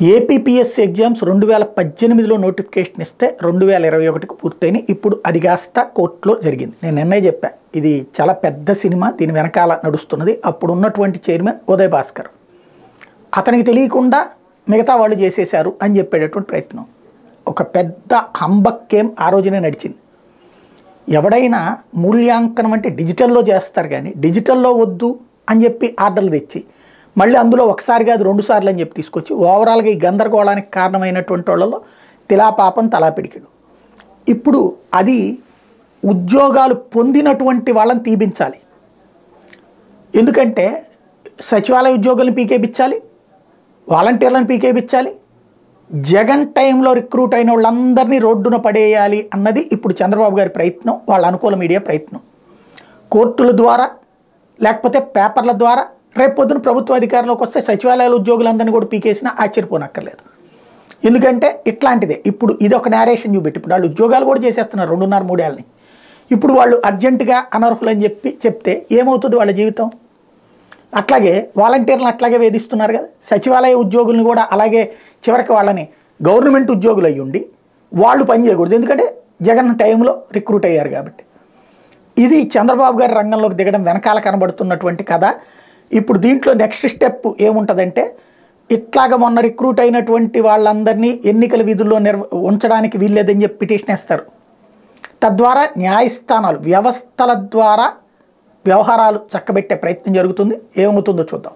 APPSC exams 2018లో notification ఇస్తే 2021కి పూర్తయినాయి. ఇప్పుడు అది కాస్త కోర్టులో జరిగింది. నేను నిన్నే చెప్పా, ఇది చాలా పెద్ద సినిమా, దీని వెనకాల నడుస్తున్నది. అప్పుడు ఉన్నటువంటి చైర్మన్ ఉదయ్ భాస్కర్, అతనికి తెలియకుండా మిగతా వాళ్ళు చేసేశారు అని చెప్పేటటువంటి ప్రయత్నం. ఒక పెద్ద హంబక్కేం ఆ రోజునే నడిచింది. ఎవడైనా మూల్యాంకనం అంటే డిజిటల్లో చేస్తారు, కానీ డిజిటల్లో వద్దు అని చెప్పి ఆర్డర్లు తెచ్చి మళ్ళీ అందులో ఒకసారి కాదు 2 సార్లు అని చెప్పి తీసుకొచ్చి ఓవరాల్గా ఈ గందరగోళానికి కారణమైనటువంటి వాళ్ళలో తిలాపాపం తలాపిడికిడు. ఇప్పుడు అది ఉద్యోగాలు పొందినటువంటి వాళ్ళని తీపించాలి. ఎందుకంటే సచివాలయ ఉద్యోగులను పీకేపించాలి, వాలంటీర్లను పీకేపించాలి, జగన్ టైంలో రిక్రూట్ అయిన వాళ్ళందరినీ రోడ్డున పడేయాలి అన్నది ఇప్పుడు చంద్రబాబు గారి ప్రయత్నం, వాళ్ళ అనుకూల మీడియా ప్రయత్నం. కోర్టుల ద్వారా లేకపోతే పేపర్ల ద్వారా రేపు పొద్దున ప్రభుత్వ అధికారంలోకి వస్తే సచివాలయాల ఉద్యోగులందరినీ కూడా పీకేసినా ఆశ్చర్యపోనక్కర్లేదు. ఎందుకంటే ఇట్లాంటిదే ఇప్పుడు ఇది ఒక నేరేషన్ చూపెట్టి ఇప్పుడు వాళ్ళు ఉద్యోగాలు కూడా చేసేస్తున్నారు 2.5-3 ఏళ్ళని. ఇప్పుడు వాళ్ళు అర్జెంటుగా అనర్హులు అని చెప్తే ఏమవుతుంది వాళ్ళ జీవితం? అట్లాగే వాలంటీర్లను అట్లాగే వేధిస్తున్నారు కదా, సచివాలయ ఉద్యోగులను కూడా అలాగే. చివరికి వాళ్ళని గవర్నమెంట్ ఉద్యోగులు అయ్యి ఉండి వాళ్ళు పని చేయకూడదు, ఎందుకంటే జగన్ టైంలో రిక్రూట్ అయ్యారు కాబట్టి. ఇది చంద్రబాబు గారి రంగంలోకి దిగడం వెనకాల కనబడుతున్నటువంటి కథ. ఇప్పుడు దీంట్లో నెక్స్ట్ స్టెప్ ఏముంటుందంటే, ఇట్లాగ మొన్న రిక్రూట్ అయినటువంటి వాళ్ళందరినీ ఎన్నికల విధుల్లో ఉంచడానికి వీల్లేదని చెప్పి పిటిషన్ వేస్తారు. తద్వారా న్యాయస్థానాలు వ్యవస్థల ద్వారా వ్యవహారాలు చక్కబెట్టే ప్రయత్నం జరుగుతుంది. ఏమవుతుందో చూద్దాం.